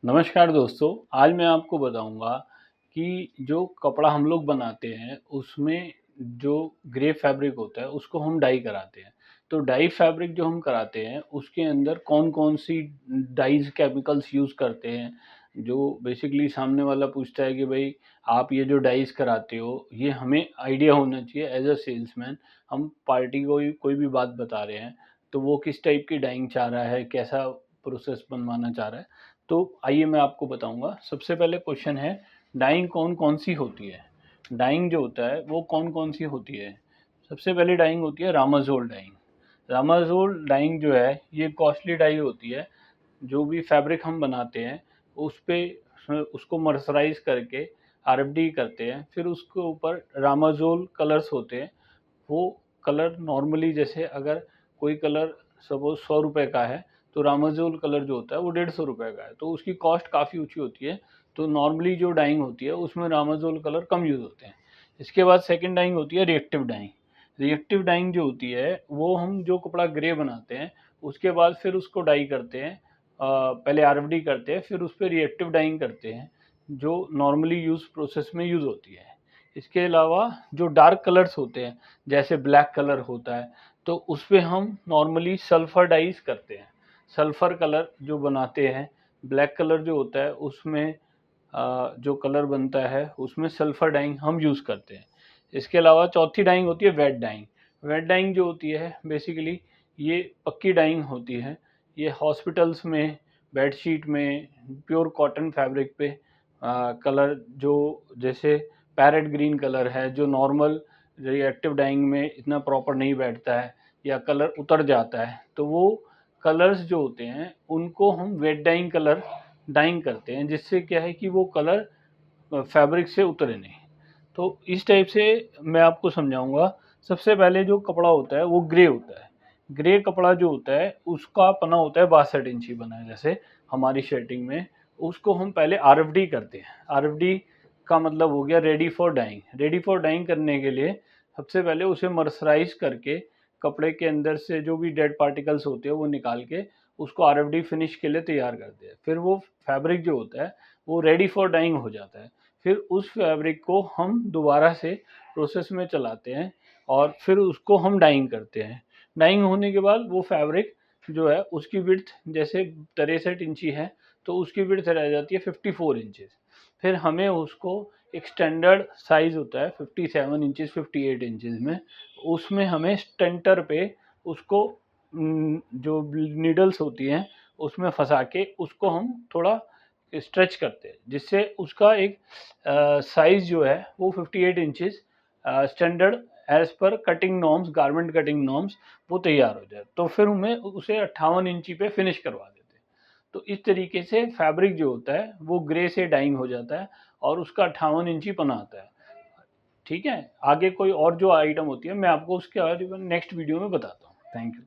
नमस्कार दोस्तों, आज मैं आपको बताऊँगा कि जो कपड़ा हम लोग बनाते हैं, उसमें जो ग्रे फैब्रिक होता है, उसको हम डाई कराते हैं। तो डाई फैब्रिक जो हम कराते हैं, उसके अंदर कौन-कौन सी डाइज़ केमिकल्स यूज़ करते हैं, जो बेसिकली सामने वाला पूछता है कि भई आप ये जो डाइज़ कराते हो, ये हमें आइडिया होना चाहिए एज़ अ सेल्समैन। हम पार्टी को कोई भी बात बता रहे हैं, तो वो किस टाइप की डाइंग चाह रहा है, कैसा प्रोसेस बनवाना चाह रहा है। तो आइए मैं आपको बताऊँगा। सबसे पहले क्वेश्चन है डाइंग कौन-कौन सी होती है? डाइंग जो होता है वो कौन-कौन सी होती है? सबसे पहली डाइंग होती है रामाज़ोल डाइंग। रामाज़ोल डाइंग जो है ये कॉस्टली डाई होती है। जो भी फैब्रिक हम बनाते हैं उस पे उसको मर्सराइज़ करके आरएफडी करते हैं। फिर उसके ऊपर रामाज़ोल कलर्स होते हैं। वो कलर नॉर्मली जैसे अगर कोई कलर सपोज़ ₹100 का है, तो रामाज़ोल कलर जो होता है वो ₹150 का है, तो उसकी कॉस्ट काफ़ी ऊँची होती है। तो नॉर्मली जो डाइंग होती है उसमें रामाज़ोल कलर कम यूज़ होते हैं। इसके बाद सेकंड डाइंग होती है रिएक्टिव डाइंग। रिएक्टिव डाइंग जो होती है वो हम जो कपड़ा ग्रे बनाते हैं, उसके बाद फिर उसको डाई करते हैं। पहले आरएफडी करते हैं, फिर उस पे रिएक्टिव डाइंग करते हैं, जो नॉर्मली यूज़ प्रोसेस में यूज़ होती है। इसके अलावा जो डार्क कलर्स होते हैं, जैसे ब्लैक कलर होता है, तो उस पे हम नॉर्मली सल्फ़र डाइज़ करते हैं। सल्फ़र कलर जो बनाते हैं, ब्लैक कलर जो होता है उसमें जो कलर बनता है उसमें सल्फ़र डाइंग हम यूज़ करते हैं। इसके अलावा चौथी डाइंग होती है वेट डाइंग। वेट डाइंग जो होती है बेसिकली ये पक्की डाइंग होती है। ये हॉस्पिटल्स में, बेडशीट में, प्योर कॉटन फैब्रिक पे कलर जो जैसे पैरेट ग्रीन कलर है जो नॉर्मल रिएक्टिव डाइंग में इतना प्रॉपर नहीं बैठता है या कलर उतर जाता है, तो वो कलर्स जो होते हैं उनको हम वेट डाइंग कलर डाइंग करते हैं, जिससे क्या है कि वो कलर फैब्रिक से उतरे नहीं। तो इस टाइप से मैं आपको समझाऊँगा। सबसे पहले जो कपड़ा होता है वो ग्रे होता है। ग्रे कपड़ा जो होता है उसका पना होता है 62 इंची बना, जैसे हमारी शर्टिंग में उसको हम पहले आरएफडी करते हैं। आरएफडी का मतलब हो गया ready for dying. Ready for dying करने के लिए सबसे पहले उसे मर्सराइज़ करके कपड़े के अंदर से जो भी डेड पार्टिकल्स होते हैं वो निकाल के उसको आरएफडी फिनिश के लिए तैयार करते हैं। फिर वो फैब्रिक जो होता है वो रेडी फॉर डाइंग हो जाता है। फिर उस फैब्रिक को हम दोबारा से प्रोसेस में चलाते हैं और फिर उसको हम डाइंग करते हैं। डाइंग होने के बाद वो फैब्रिक जो है उसकी विड्थ जैसे 63 इंची है, तो उसकी विड्थ रह जाती है 54 इंचेस। फिर हमें उसको एक स्टैंडर्ड साइज़ होता है 57 इंचेस 58 इंचेस में, उसमें हमें स्टेंटर पे उसको जो नीडल्स होती हैं उसमें फँसा के उसको हम थोड़ा स्ट्रेच करते हैं, जिससे उसका एक साइज़ जो है वो 58 inches standard as per cutting norms, garment cutting norms वो तैयार हो जाए। तो फिर हमें उसे 58 इंची पे फिनिश करवा देते हैं। तो इस तरीके से फैब्रिक जो होता है वो ग्रे से डाइंग हो जाता है और उसका 58 इंची पना आता है। ठीक है? आगे कोई और जो आइटम होती है मैं आपको उसके बारे में नेक्स्ट वीडियो में बताता हूँ। Thank you.